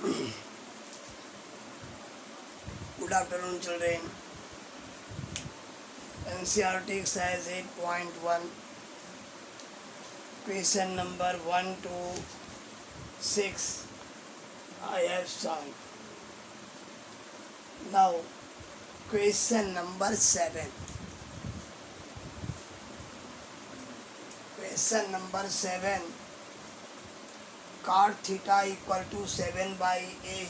Good afternoon, children. NCERT exercise 8.1, question number 1 to 6 I have solved. Now, question number 7. Question number 7. Cot theta equal to 7/8.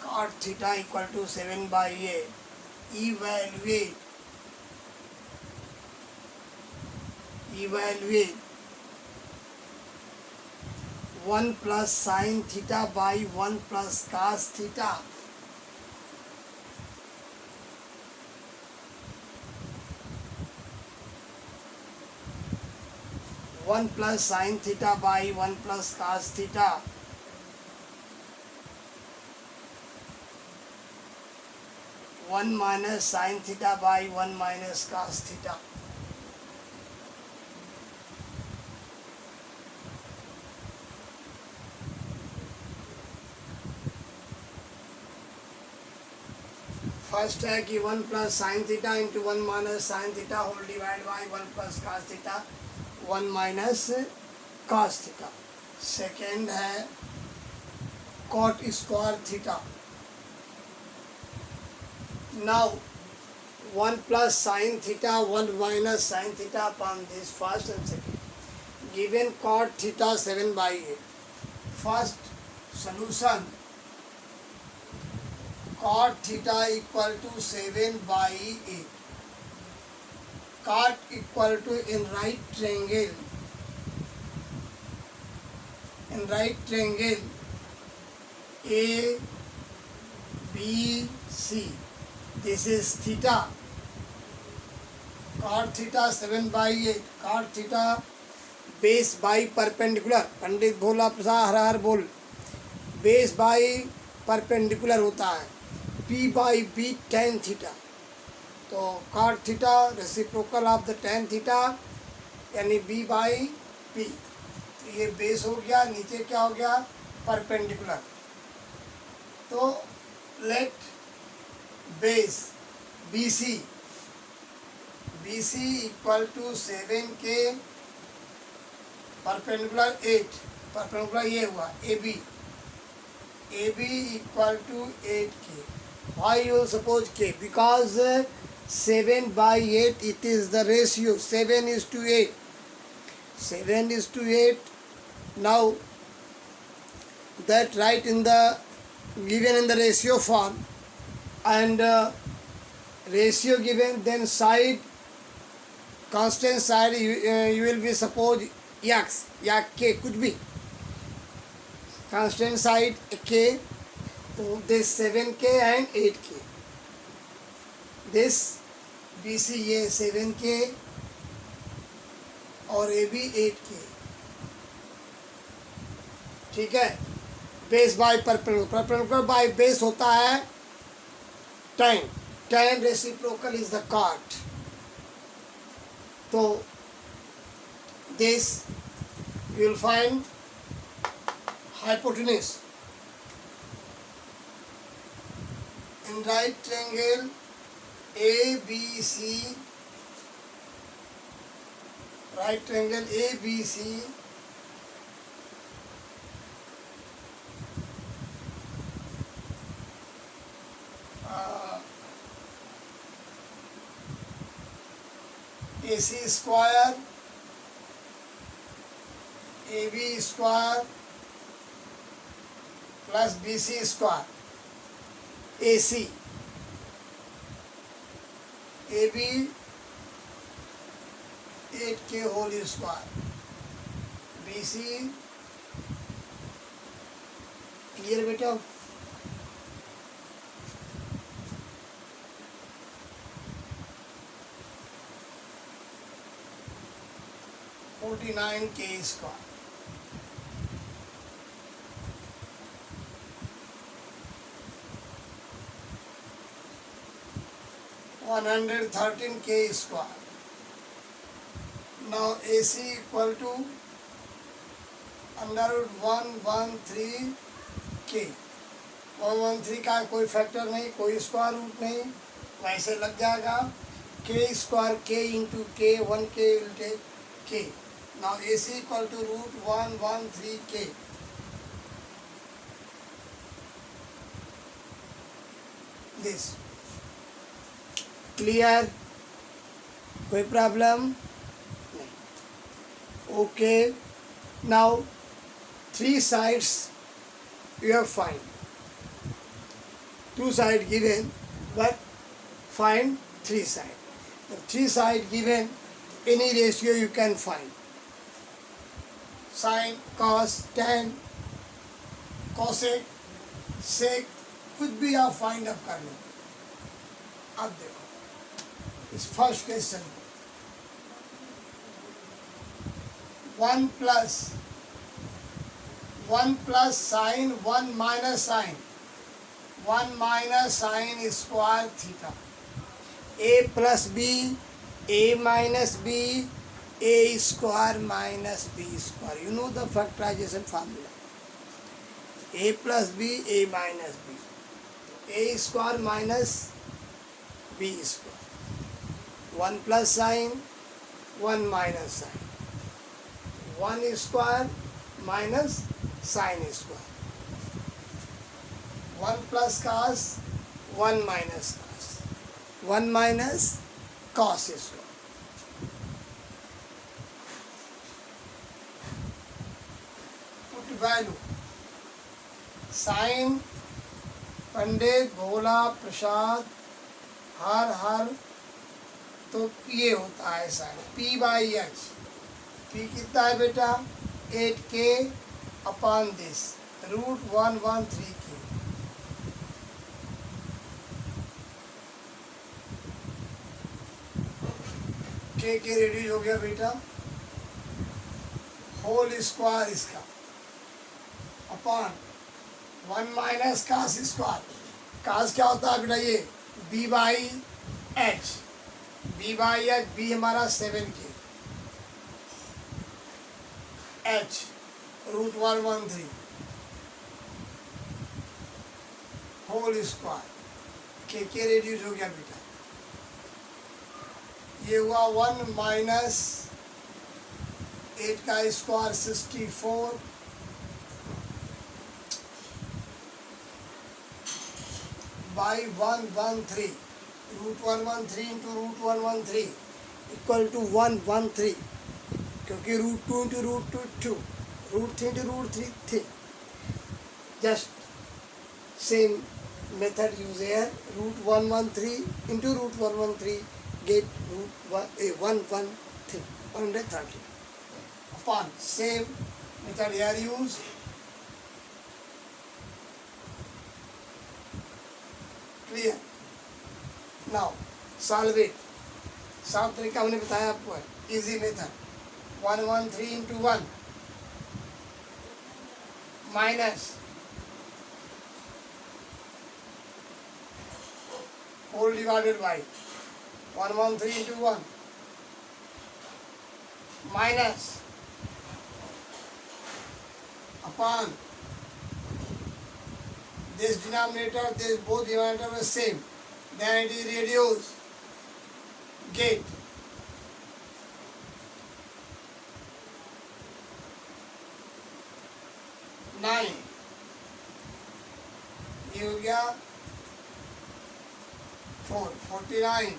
Cot theta equal to 7/8. Evaluate 1 plus sin theta by 1 plus cos theta. One plus sin theta by 1 plus cos theta. One minus sin theta by 1 minus cos theta. First है कि 1 plus sine theta into 1 minus sine theta whole divide by 1 plus cos theta 1 minus cos theta. Second है cot square theta. Now 1 plus sine theta 1 minus sine theta upon this first and second given cot theta 7/8. First solution cot theta equal to 7/8. Cot equal to in right triangle A B C. This is theta. Cot theta 7/8. Cot theta base by perpendicular. पंडित भोला प्रसाद हर हर बोल. Base by perpendicular होता है. P by B tan theta. तो cot theta reciprocal of the tan theta यानी B by P. तो ये base हो गया. नीचे क्या हो गया? परपेंडिकुलर. तो let base BC equal to 7K perpendicular 8. Perpendicular ये हुआ AB equal to 8K. Why you suppose K? Because 7/8 it is the ratio. 7 is to 8. 7 is to 8. Now that write in the given in the ratio form, and ratio given, then side constant side you will be suppose x या K कुछ भी constant side K. तो this 7K and 8K. this BC ये 7K और AB 8K. ठीक है. Base by perpendicular by base होता है tan reciprocal is the cot. तो this you will find hypotenuse in right triangle ABC. Right triangle ABC AC square AB square plus BC square. AC AB 8K whole square. BC clear बेटा? $49K square. $113K square. now AC equal to under root 113 K 113 का कोई factor नहीं, कोई square root नहीं, वैसे लग जाएगा के स्क्वायर के into K 1 K will take K. Now AC equal to root 113 K. This clear, कोई प्रॉब्लम नहीं. Okay, now 3 sides you have find. 2 sides given, but find 3 sides. The 3 sides given, any ratio you can find. Sin, cos, tan, cosec, sec, कुछ भी आप find up कर लो. अब देखो इस first question को 1 plus sine 1 minus sine 1 minus sine square theta. A plus B A minus B A square minus B square. You know the factorization formula. A plus B A minus B A square minus B square. 1 plus sine 1 minus sine 1 square minus sine square. 1 plus cos 1 minus cos 1 minus cos square. Put value sine Pandit Bhola Prasad हर हर, तो ये होता है sine P by H. P कितना है बेटा 8k upon this root 113 के. के रेड्यूस हो गया बेटा होल स्क्वायर इसका upon 1 minus cos square. Cos क्या होता है बेटा ये B by H. B by H B हमारा 7k H root 113 whole square. K reduce हो गया बेटा. ये हुआ 1 माइनस 8 का square 64 by 113 root 113 into root 113 equal to 113, क्योंकि root 2 into root 2 2 root 3 into root 3 3. Just same method use here. Root 113 into root 113 get root 113 130 upon same method here use. Clear? Now solve it. साफ तरीका हमने बताया आपको है. Easy method. 113 into 1 minus whole divided by 113 into 1 minus upon this denominator, this both denominator are same, then it is reduced. Get 9. ये हो गया 49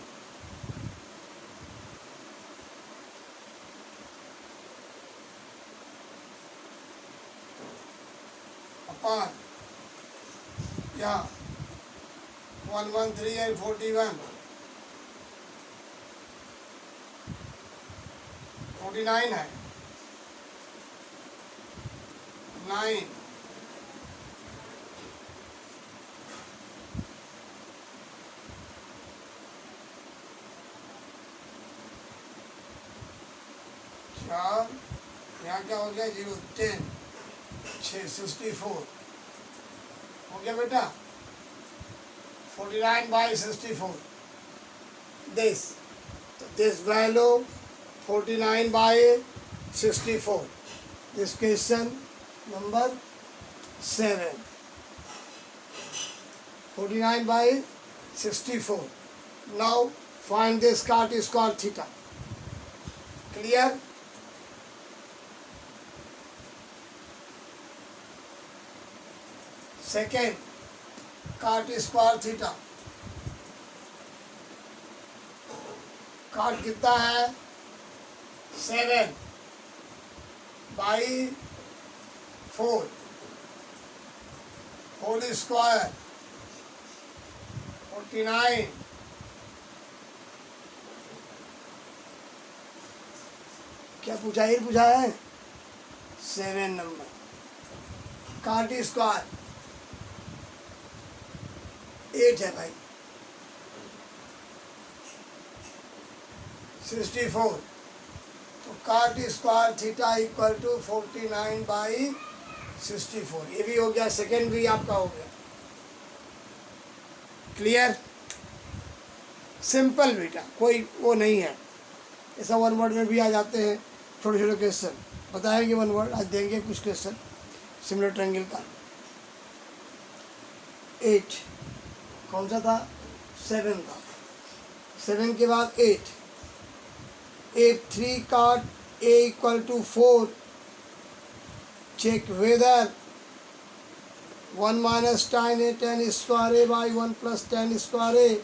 upon यहाँ 113 and 41 49 है 9 4 यहाँ क्या हो गया 0 10 6 64 हो गया बेटा 49 by 64 this. So this value 49 by 64. This question number 7. 49 by 64. Now find this cot square theta. Clear? Second, cot square theta. cot कितना है? 7 by 4 whole square 49. क्या पूछा? ये पूछा है 7 नंबर। cot स्क्वायर 8 है भाई। 64 तो cot square theta equal to 49 by 64। ये भी हो गया, सेकेंड भी आपका हो गया। क्लियर? सिंपल बेटा, कोई वो नहीं है। ऐसा वन वर्ड में भी आ जाते हैं छोटे छोटे क्वेश्चन। बताएंगे वन वर्ड, आज देंगे कुछ क्वेश्चन सिमिलर ट्रायंगल का। 8 कौन सा था? 7 था। 7 के बाद 8। If 3 cot A equal to 4, check whether 1 minus tan A tan square A by 1 plus tan square A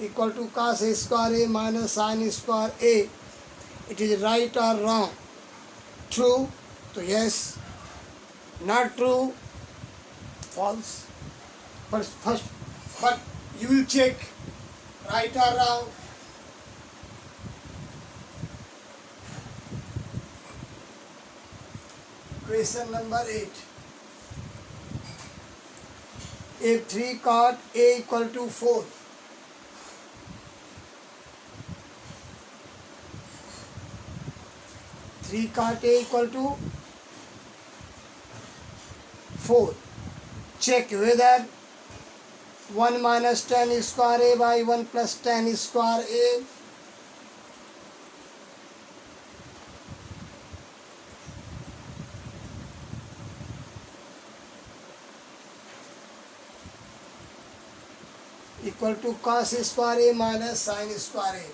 equal to cos A square A minus sin square A. It is right or wrong? True, so yes. Not true, false. But you will check right or wrong. Question number 8. If 3 cot A equal to 4, cot A equal to 4, check whether 1 minus tan square A by 1 plus tan square A equal to cos square A minus sin square A.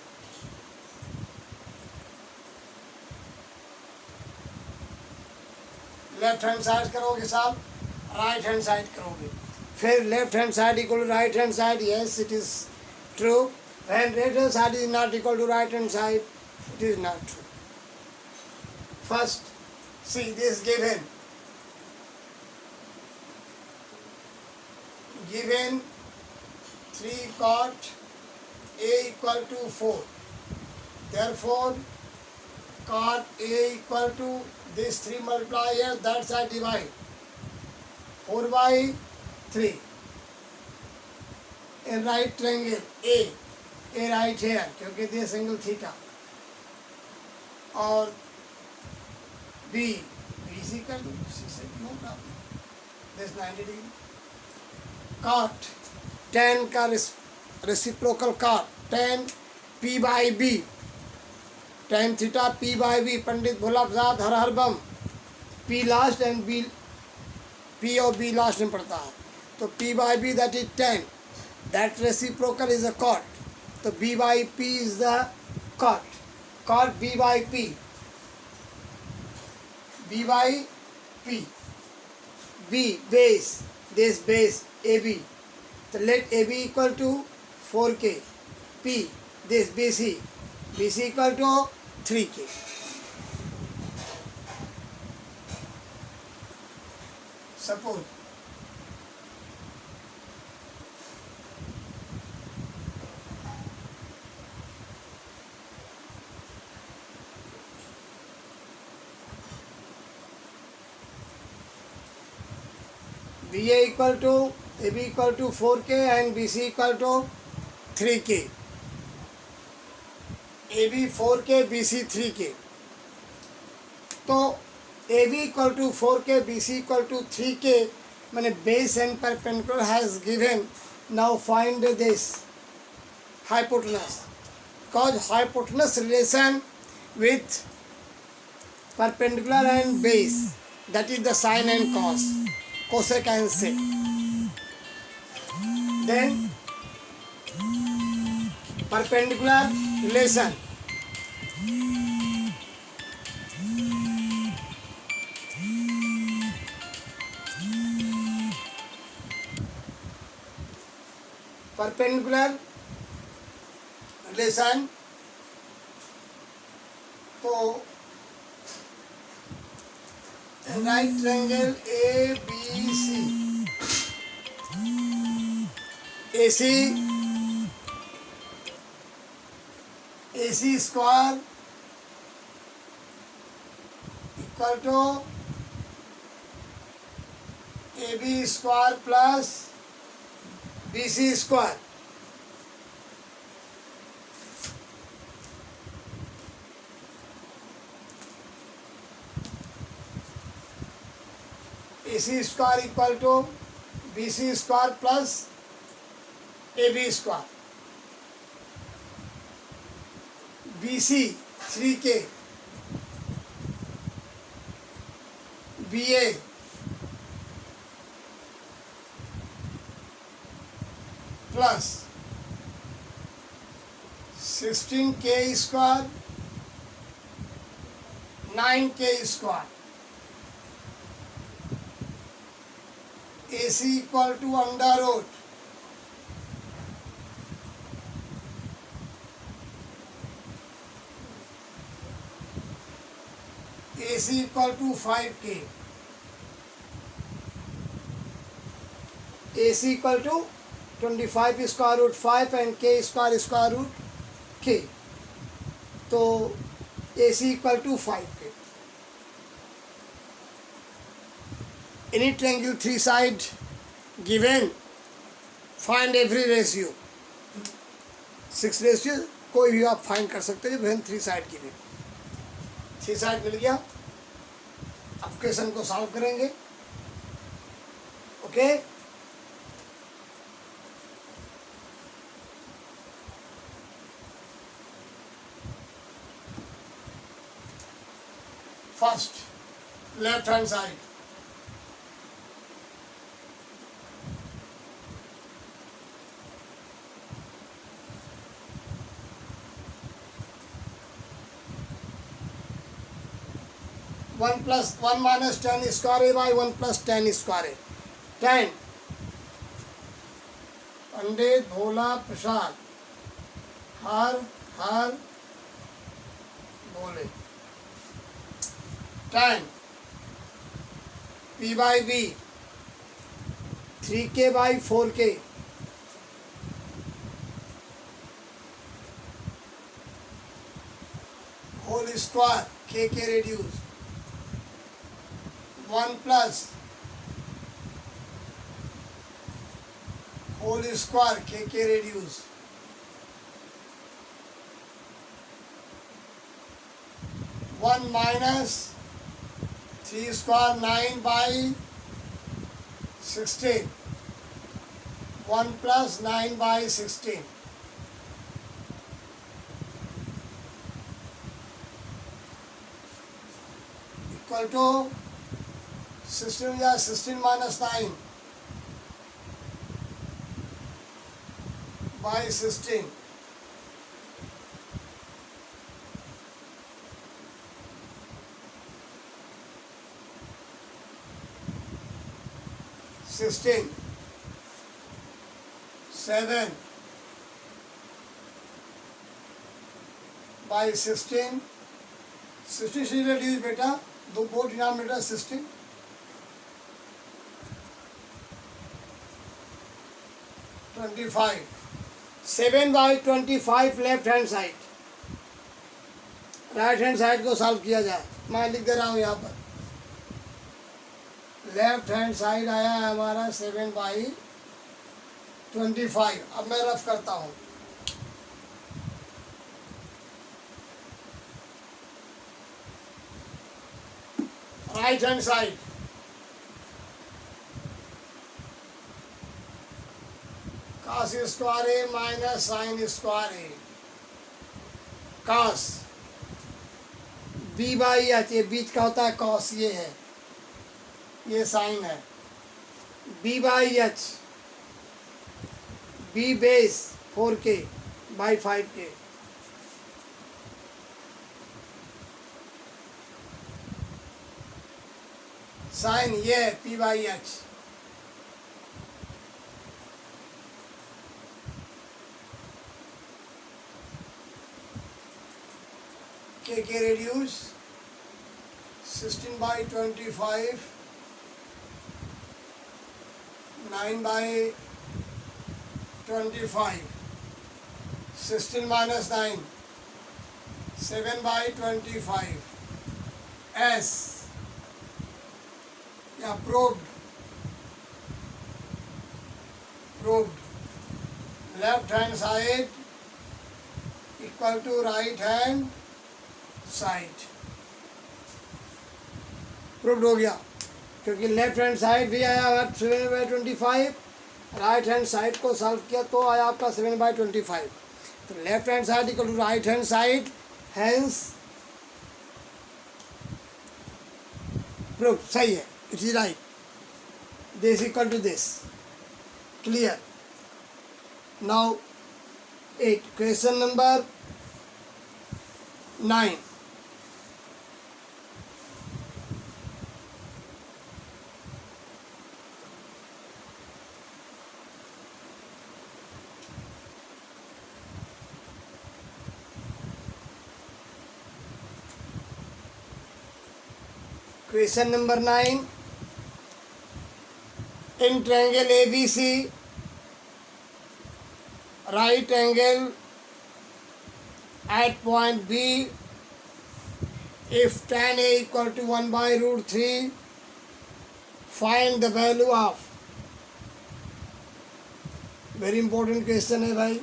Left hand side करोगे साहब, right hand side करोगे। फिर left hand side equal to right hand side, yes it is true. When right hand side is not equal to right hand side, it is not true. First see this given 3 cot A equal to 4. Therefore, cot A equal to this 3 multiply here, that side divide 4 by 3. In right triangle A right here क्योंकि this angle theta और BC कर दो, no problem. This 90 degree. Cot tan का reciprocal cot tan P by B, tan theta P by B। पंडित भोला प्रसाद हर हर बम। P last and B, P और B last में पड़ता है, तो P by B that is tan, that reciprocal is a cot, तो B by P is the cot B by P, B by P, B base, this base AB, so let AB equal to 4K, P this BC equal to 3K. Suppose BA equal to AB equal to 4K and BC equal to 3K. AB 4K, BC 3K. तो AB equal to 4K, BC equal to 3K, मैंने base and perpendicular has given. Now find this hypotenuse. Because hypotenuse relation with perpendicular and base, that is the sine and cos, cosec and sec. Then perpendicular relation, perpendicular relation, तो right triangle A B C, A C square equal to A B square plus B C square. AC square equal to BC square plus AB square. BC 3K, BA plus 16K square, 9K square. AC equal to under root AC equal to 5K. AC equal to 25 square root 5 and K square root K. तो AC equal to 5K. Any triangle three side given, find every ratio. 6 ratio कोई भी आप find कर सकते हैं when three side given. Three side मिल गया, अब क्वेश्चन को सॉल्व करेंगे. Okay, first left hand side, one plus one minus ten square A by one plus ten square A. 10 Pandit Bhola Prasad हर हर बोले. 10 P by B 3K by 4K. Whole square K reduce 1 plus whole square K reduce 1 minus 3 square 9 by 16, 1 plus 9 by 16 equal to 16 या 16 minus 9 by 16. Sixteen, 7 by 16. 60 से reduce बेटा, दो board denominator 16. 25. 7 by 25 left hand side, right hand side को solve किया जाए. मैं लिख दे रहा हूँ यहाँ पर. लेफ्ट हैंड साइड आया है हमारा 7 by 25. अब मैं रफ करता हूँ. Right hand side cos square A minus sine square A. cos B by H, ये बीच का होता है कॉस, ये है, ये साइन है। B by H, B base 4k by 5k, sine ये है P by H. K reduce 16 by 25, 9 by 25, 16 minus 9, 7 by 25, एस या proved, left hand side equal to right hand side, proved हो गया, क्योंकि लेफ्ट हैंड साइड भी आया 7/25, right hand side को सॉल्व किया तो आया आपका 7/25। तो left hand side equal to right hand side, hence prove, सही है, it is right, this equal to this, clear. Now 8, question number 9। Question number 9. In triangle ABC, right angle at point B, if tan A equal to 1/√3, find the value of, very important question है भाई।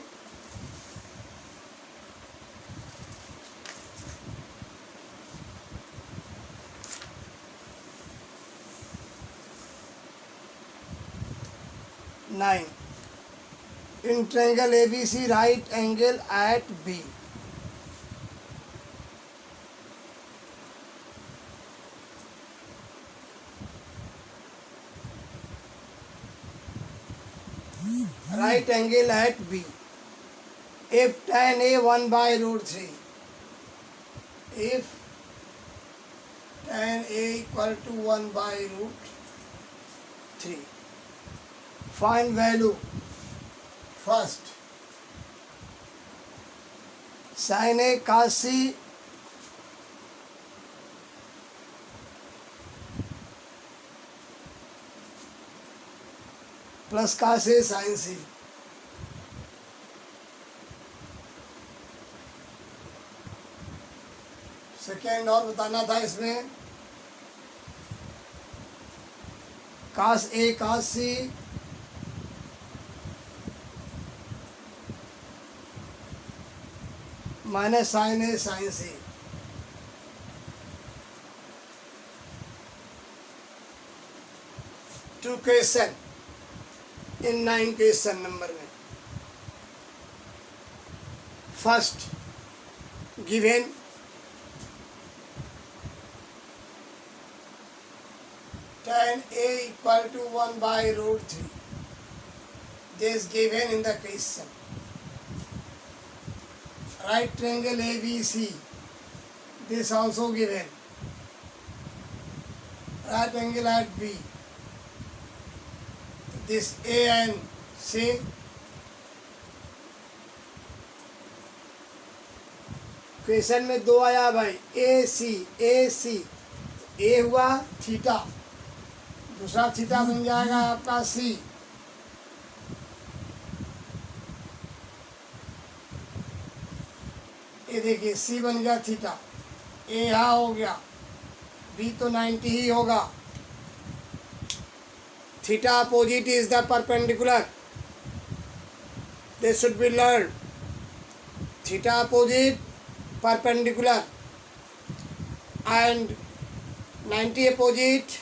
Nine. In triangle ABC, right angle at B. Right angle at B. If tan A 1/√3. If tan A equal to 1/√3. Find value. First, sin A cos C plus cos A sin C. Second और बताना था इसमें, cos A cos C minus sine A sine C. Two question in 9 question number में। First given tan A equal to 1/√3. This given in the question. Right triangle ABC, this also given. Right angle at B, this A and C. Question में 2 आया भाई, ए सी, ए हुआ theta, दूसरा theta बन जाएगा आपका सी। ये देखिए सी बन गया थीटा, ए यहाँ हो गया, बी तो 90 ही होगा। Theta opposite is the perpendicular, this should be learn. Theta opposite perpendicular and 90 opposite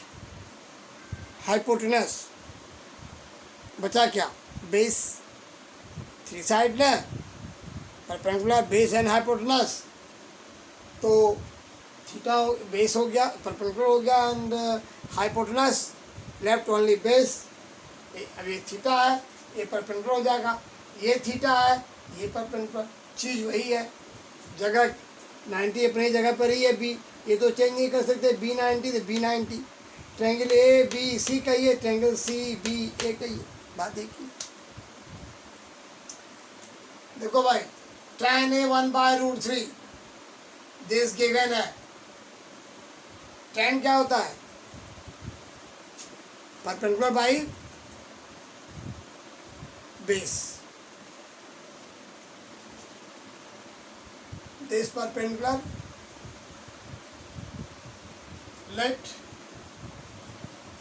hypotenuse. बचा क्या, बेस, 3 साइड ना, परपेंडिकुलर बेस एंड हाइपोटेनस। तो थीटा बेस हो गया, परपेंडिकुलर हो गया, and hypotenuse left only base. अब ये थीटा है, ये परपेंडिकुलर हो जाएगा, ये थीटा है, ये परपेंडिकुलर, चीज़ वही है, जगह 90 अपनी जगह पर ही है। बी ये तो चेंज नहीं कर सकते, B90 तो B90। ट्रायंगल ए बी सी का ही है, ट्रायंगल सी बी ए का ही है, बात एक ही। देखो भाई, tan A 1/√3 दिस गिवन है। tan क्या होता है? Perpendicular by base. This perpendicular let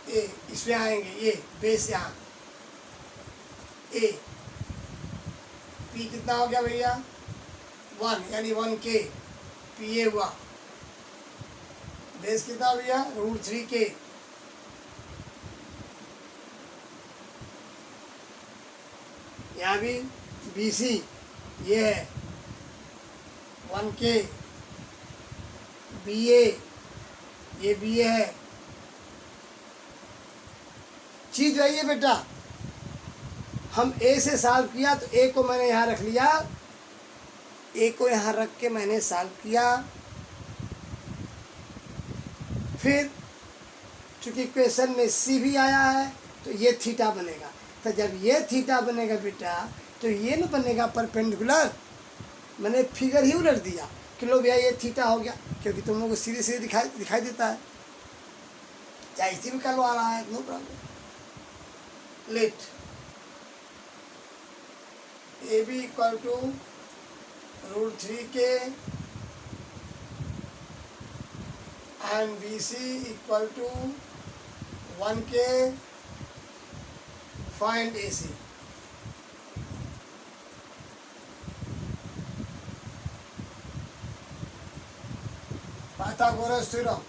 A, इसमें आएंगे ये बेस, यहाँ ए, पी कितना हो गया भैया? 1 यानी 1K, पी ए हुआ। बेस कितना भैया? √3K। यहाँ भी BC ये है 1K, BA ये BA है। चीज वही है बेटा, हम ए से सॉल्व किया तो ए को मैंने यहाँ रख लिया, ए को यहाँ रख के मैंने सॉल्व किया। फिर चूंकि क्वेश्चन में सी भी आया है तो ये थीटा बनेगा। तो जब ये थीटा बनेगा बेटा तो ये न बनेगा परपेंडिकुलर, मैंने फिगर ही उलट दिया कि लो भैया ये थीटा हो गया, क्योंकि तुम लोगों को सीधे सीधे दिखाई देता है, चाहे इसी भी करवा रहा है, no problem. Let A B equal to √3K and BC equal to 1K, find AC। Pythagoras theorem।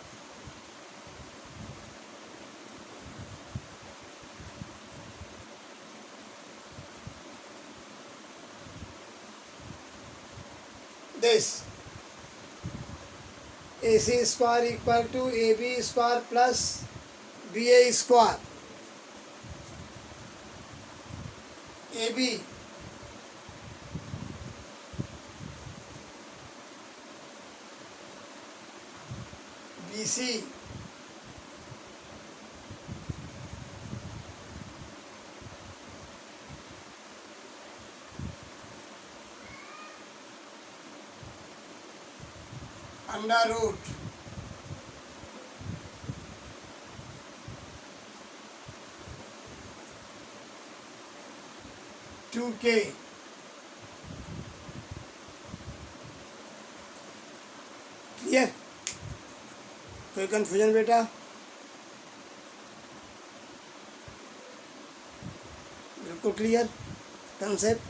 This AC square equal to AB square plus BA square। AB BC under root two K clear? कोई confusion बेटा? बिल्कुल clear concept.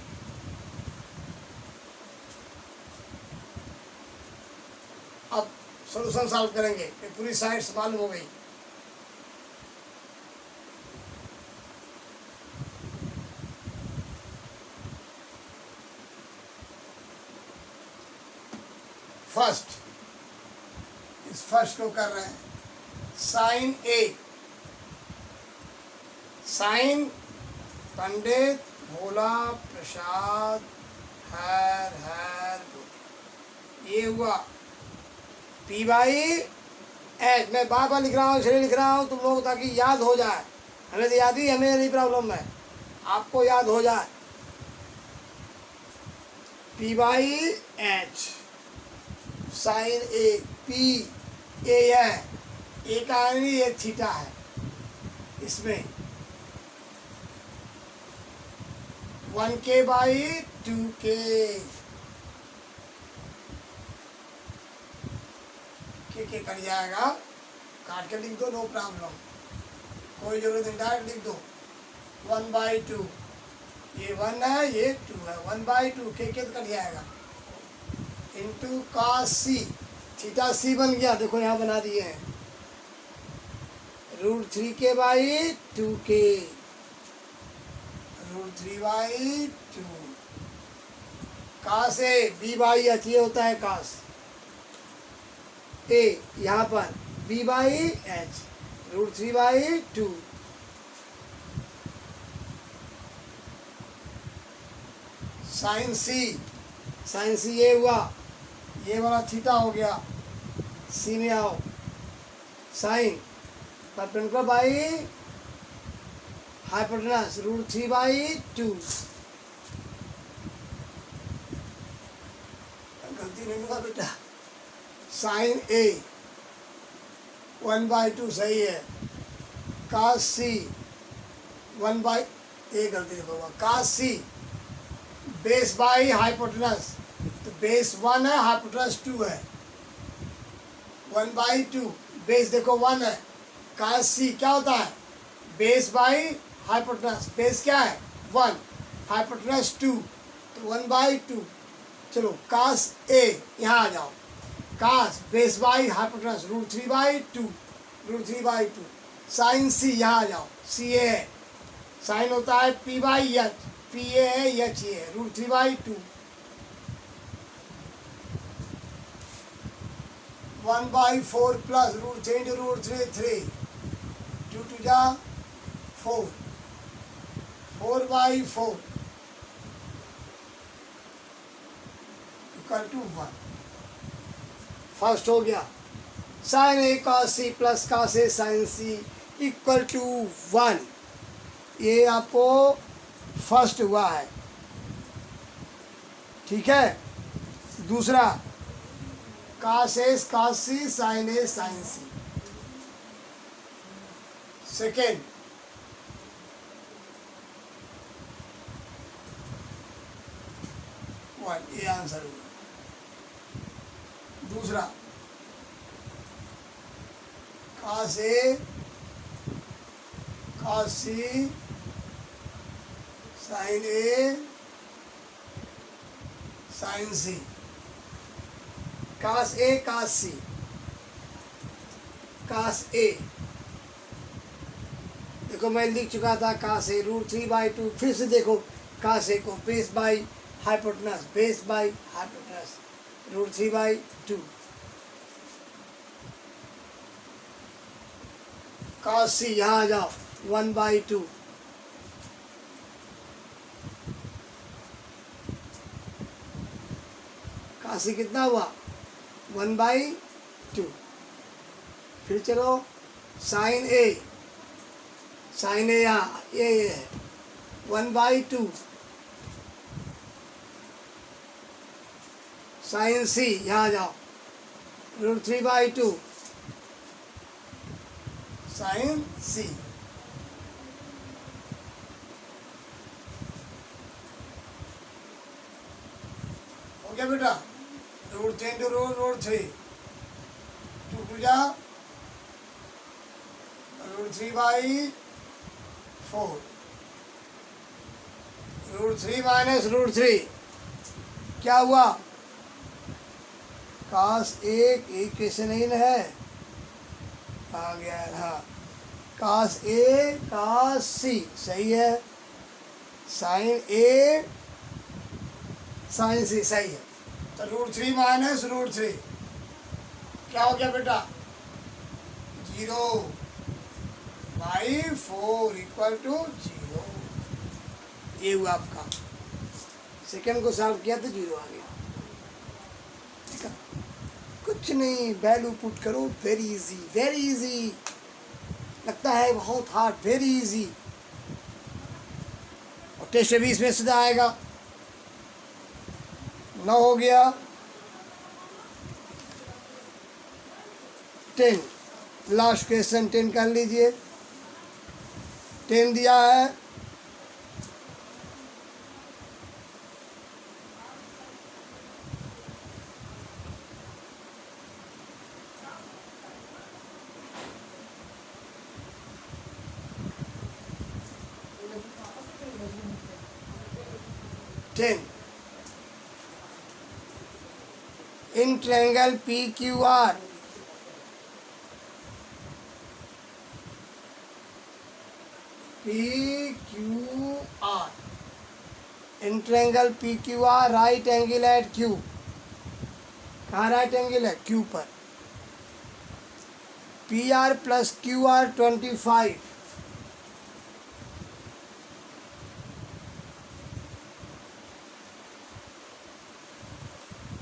अब solution solve करेंगे, ये पूरी sides मालूम हो गई। फर्स्ट, इस फर्स्ट को कर रहे हैं sign A, sign Pandit Bhola Prasad हर हर, ये हुआ पी बाई एच। मैं बार बार लिख रहा हूँ, इसलिए लिख रहा हूँ तुम लोग ताकि याद हो जाए। हमें तो याद ही, हमें नहीं प्रॉब्लम है, आपको याद हो जाए। P by H sine A, P A है, ए का ये थीटा है, इसमें 1K बाई 2K। के कट जाएगा, काट के लिख दो, नो प्रॉब्लम, कोई जरूरत नहीं, डायरेक्ट लिख दो 1/2। ये 1 है, ये 2 है, 1/2 के कट जाएगा इंटू cos C, थीटा सी बन गया, देखो यहाँ बना दिए हैं √3K by 2K, √3/2 cos A, B by H, ये होता है cos ए यहाँ पर बी बाई एच √3/2। साइन सी ये हुआ, ये वाला थीटा हो गया, सी में आओ, साइन परपेंडिकुलर बाई हाइपोटेनस √3/2। गलती नहीं हुआ बेटा, साइन ए 1/2 सही है, कास सी 1/, गलती देखो, कास सी बेस बाई हाइपोटेनस, तो बेस 1 है, हाइपोटेनस 2 है, 1/2 बेस देखो 1 है, कास सी क्या होता है, बेस बाई हाइपोटेनस, बेस क्या है 1, हाइपोटेनस 2, तो 1/2। चलो कास ए यहाँ आ जाओ, कास बेस बाई हाइपोटेनस √3/2, साइन सी यहाँ आ जाओ, सी ए है, साइन होता है p/h, पी ए है एच ए है, √3/2, 1/4 प्लस √3 × √3 3, 2 2 जा 4, 4/4 इक्वल टू 1। फर्स्ट हो गया, sine A cos C plus cos A sine C equal to 1, ये आपको फर्स्ट हुआ है, ठीक है। दूसरा cos A cos C sine A sine C, second one, ये आंसर हुआ। दूसरा cos A cos C sine A sine C, cos A cos C, cos A देखो मैं लिख चुका था, कास ए √3/2, फिर से देखो कास ए को base by hypotenuse, base by hypotenuse √3/2, कास सी यहाँ आ जाओ 1/2, काशी कितना हुआ 1/2। फिर चलो साइन ए यहाँ ये है 1/2, साइन सी यहाँ जाओ √3/2, साइन सी। हो गया बेटा, √3 × √3, 2 2 जा √3/4, √3 माइनस √3 क्या हुआ, कास एक कैसे नहीं है, आ गया हाँ, कास ए कास सी सही है, साइन ए साइन सी सही है, तो √3 माइनस √3 क्या हो गया बेटा 0/4 इक्वल टू 0। ये हुआ आपका, सेकंड को सॉल्व किया तो 0 आ गया, ठीक है। कुछ नहीं, वैल्यू पुट करो, वेरी इजी, लगता है बहुत हार्ड, वेरी इजी, और टेस्ट भी इसमें सीधा आएगा। 9 हो गया, 10 लास्ट क्वेश्चन 10 कर लीजिए, 10 दिया है, in triangle PQR in triangle PQR right angle at Q, कहाँ राइट एंगल है Q पर, P R plus Q R 25,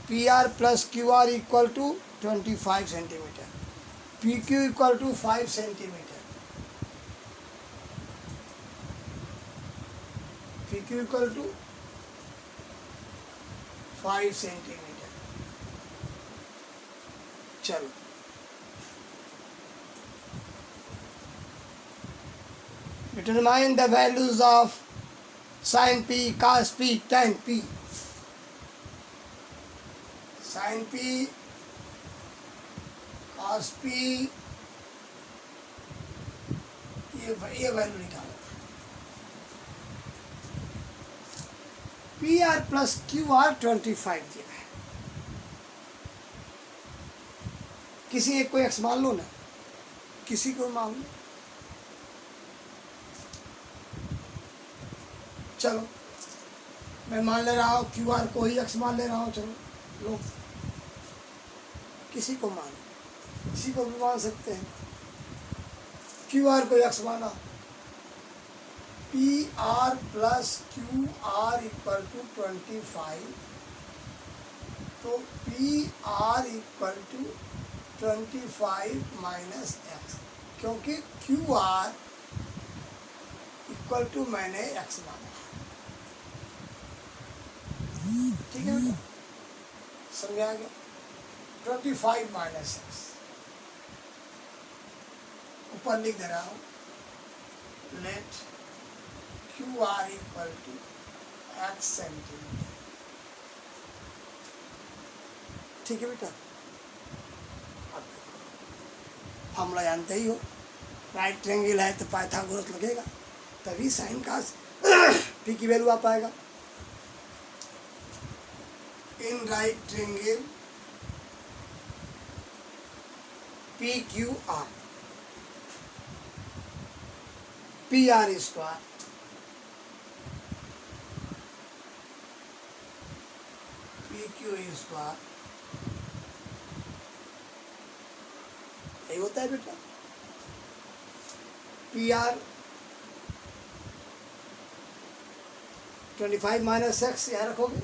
P R plus Q R equal to 25 centimetre, P Q equal to 5 centimetre, P Q equal to 5 centimetre. चलो determine the values of sin p, cos p, tan p। sin p, cos p, ये value निकालो। P R plus Q R 25 दिया है, किसी एक को x मान लो ना, किसी को मान लो। चलो मैं मान ले रहा हूँ क्यू आर को ही एक्स मान ले रहा हूँ। चलो लो, किसी को मान, किसी को भी मान सकते हैं। क्यू आर को एक्स माना, P R plus Q R equal to 25, तो P R equal to 25 minus x, क्योंकि क्यू आर इक्वल टू मैंने एक्स माना। ठीक है बेटा, समझ आ गया। 25 माइनस एक्स ऊपर लिख दे रहा हूँ, let Q R equal to x centimetre. ठीक है बेटा, अब फॉर्मूला जानते ही हो, राइट ट्रायंगल है तो पाइथागोरस लगेगा, तभी साइन का पी की वैल्यू आ पाएगा। In right triangle P Q R, P R square P Q square, यही होता है बेटा। पी आर 25 माइनस एक्स यहाँ रखोगे,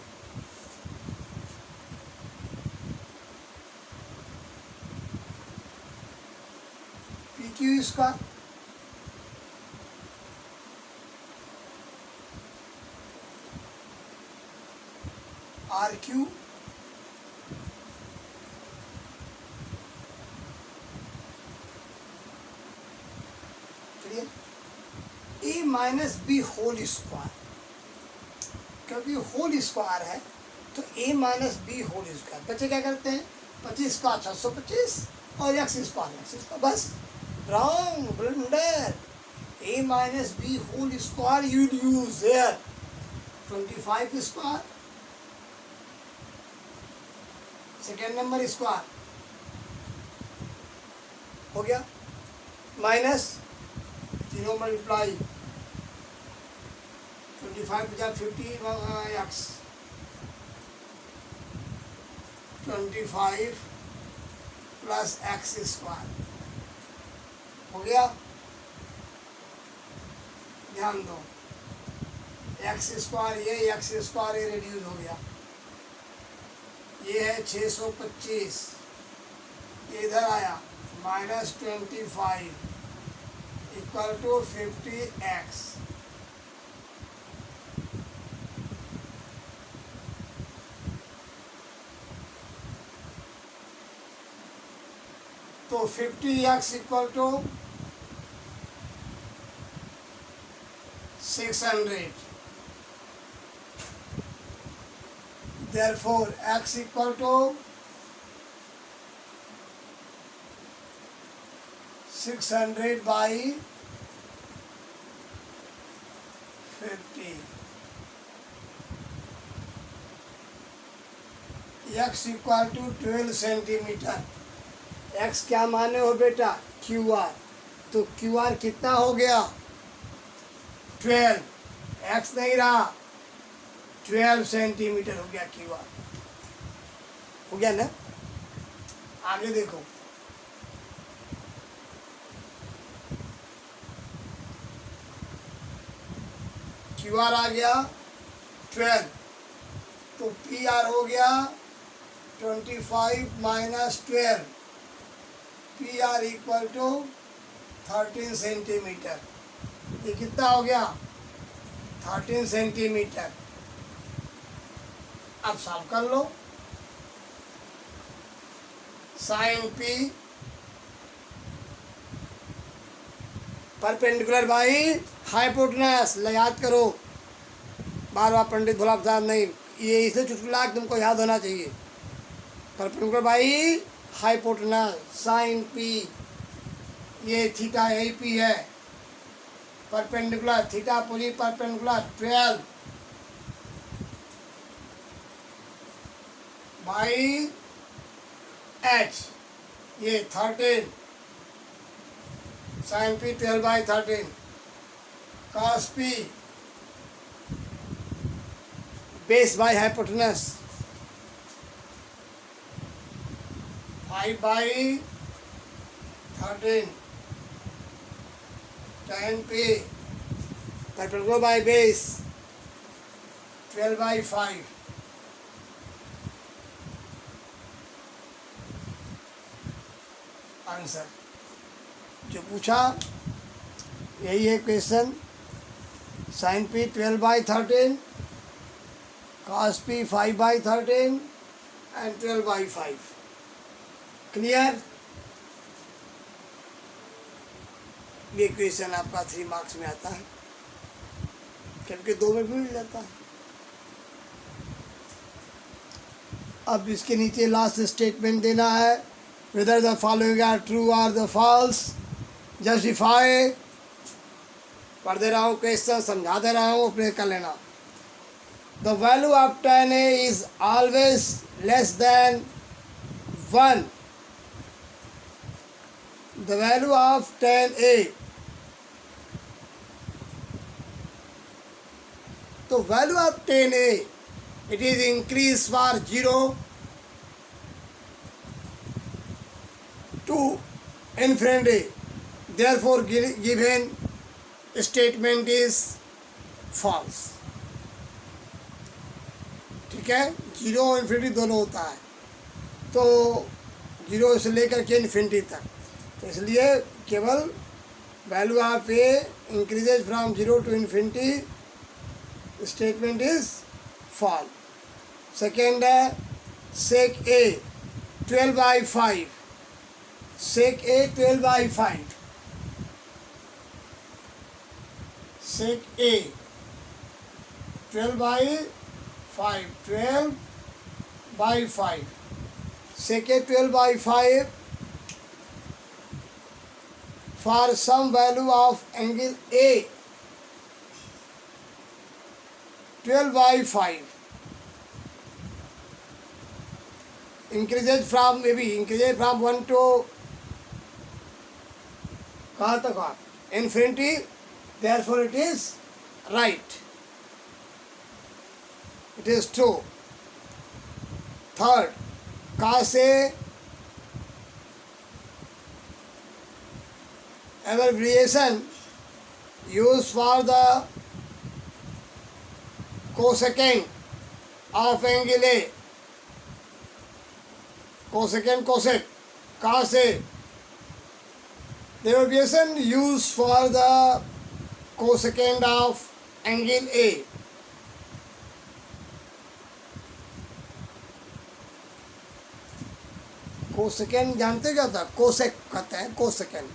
P Q square R Q A minus B whole square, क्योंकि होल स्क्वायर है तो A minus B whole square. बच्चे क्या करते हैं, 25 का 625 और एक्स स्क्वायर, बस wrong, blunder. A minus B whole square you use here, 25 square, second number square हो गया, माइनस 0 मल्टीप्लाई 25 बचा 50 एक्स, 25 प्लस एक्स स्क्वायर हो गया। ध्यान दो, एक्स स्क्वायर ये रिड्यूस हो गया, ये है 625, ये इधर आया माइनस 25 इक्वल टू 50x, तो 50x equal to 600, therefore x equal to 600 by 50, x equal to 12 centimetre. x क्या माने हो बेटा, क्यू आर, तो क्यू आर कितना हो गया 12, x नहीं रहा, 12 सेंटीमीटर हो गया क्यू आर, हो गया ना। आगे देखो, क्यू आर आ गया 12, तो पी आर हो गया 25 minus 12, P R equal to 13 centimetre. ये कितना हो गया 13 सेंटीमीटर। अब सॉल्व कर लो। Sine P perpendicular by hypotenuse, याद करो, बार बार पंडित भोला प्रसाद नहीं, ये इसलिए चुटकुला तुमको याद होना चाहिए। Perpendicular by hypotenuse sine P, ये थीटा यही पी है, परपेंडिकुलर थीटा पूरी परपेंडिकुलर 12 बाई एच, ये 13 sine P 12 by 13 cos P base by hypotenuse 5 by 13 tan P perpendicular by base 12 by 5। Answer जो पूछा यही है question. Sine P 12 by 13, cos P 5 by 13 and 12 by 5। Clear? ये question आपका 3 marks में आता है, क्योंकि 2 में भी मिल जाता है। अब इसके नीचे लास्ट स्टेटमेंट देना है, whether the following are true or the false, justify। पढ़ दे रहा हूँ क्वेश्चन, समझा दे रहा हूँ, अपने कर लेना। The value of tan A is always less than 1। The value of tan A, तो value of tan A, it is increased for 0 to infinity, therefore given statement is false। ठीक है, 0 इन्फिनिटी दोनों होता है, तो 0 से लेकर के इन्फिनिटी तक, तो इसलिए केवल value of A increases from 0 to infinity, statement is false. Second है sec A 12 by 5, sec A 12 by 5, sec A 12 by 5, 12 by 5, sec A 12 by 5 for some value of angle A 12 by 5 increases from maybe increases from 1 to कहाँ तक आ infinity, therefore it is right, it is true। Third, cos A abbreviation used for the cosecant of angle A, cosecant cosec, cos A, the abbreviation used for the cosecant of angle A, cosecant जानते क्या था? Cosec कहते हैं, cosecant,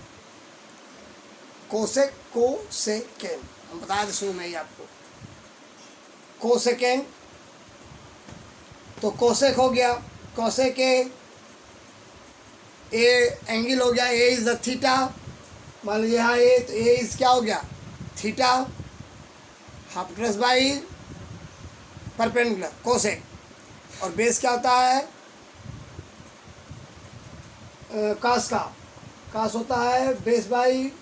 cosec cosecant हम बता दें शुरू में ही आपको। कोसेकेंड तो कोसेक हो गया, कोसेक ए एंगल हो गया, ए इज द थीटा, मान लीजिए यहाँ ए, तो ए इज क्या हो गया theta, half plus by perpendicular cosec, और बेस क्या होता है कास का, कास होता है बेस बाई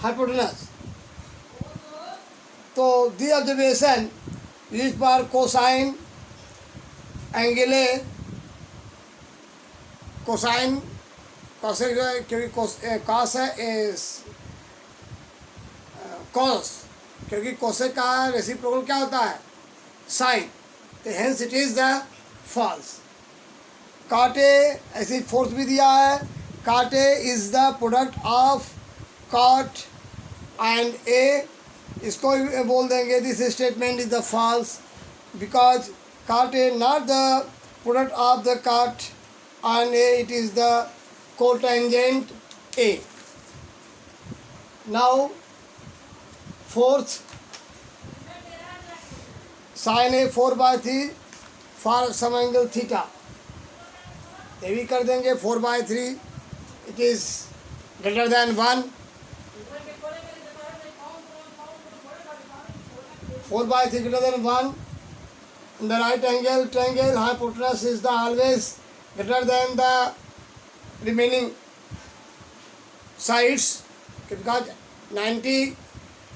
हाइपोटेनस। तो the observation use for cosine angle A, cosine cosec जो है क्योंकि कास है कॉस, क्योंकि कोसेक का रेसिप्रोकल क्या होता है, साइन, तो hence it is the false. Cot A ऐसी फोर्स भी दिया है, cot A is the product of cot and A, इसको भी बोल देंगे this statement is the false because cot A not the product of the cot and A, it is the cotangent A. Now fourth, sine A 4/3 for some angle theta, ये भी कर देंगे 4/3, it is greater than 1, 4/3 greater than 1, in the right angle triangle hypotenuse is the always greater than the remaining sides, because 90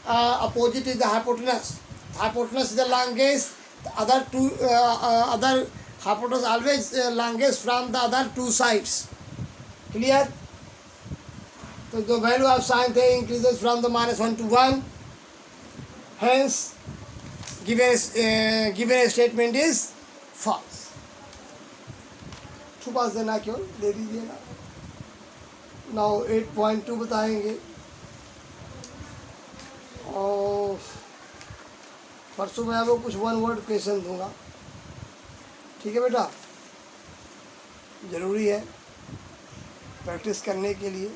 opposite is the hypotenuse. Hypotenuse is the longest, the other two other hypotenuse always longest from the other two sides. Clear? So the value of sin theta increases from the -1 to 1. Hence given statement is false. छुपा देना क्यों, दे दीजिएगा। Now 8.2 बताएंगे, और परसों मैं आपको कुछ 1 वर्ड क्वेश्चन दूंगा, ठीक है बेटा, ज़रूरी है प्रैक्टिस करने के लिए।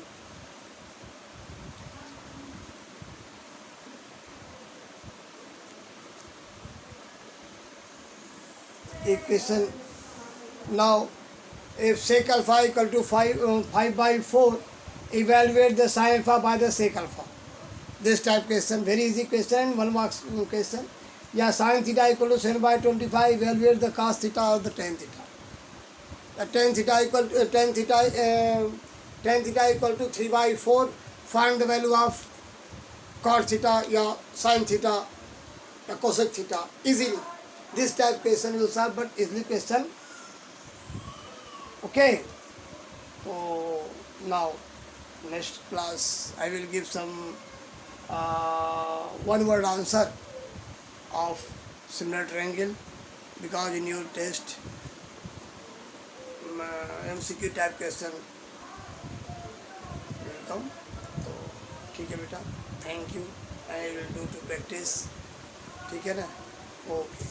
एक question, now if sec alpha equal to 5/4, evaluate the sin alpha by the sec alpha. This type question, very easy question, 1 marks question. या sin theta equal to 7/25, evaluate the cos theta or the tan theta. Tan theta equal to 3/4, find the value of cos theta या sin theta या cosec theta easily. This type question will solve, but easily question. Okay. So now next class I will give some 1 word answer of similar triangle, because in your test MCQ type question will come. तो ठीक है बेटा, thank you, I will do to practice, ठीक है ना, okay.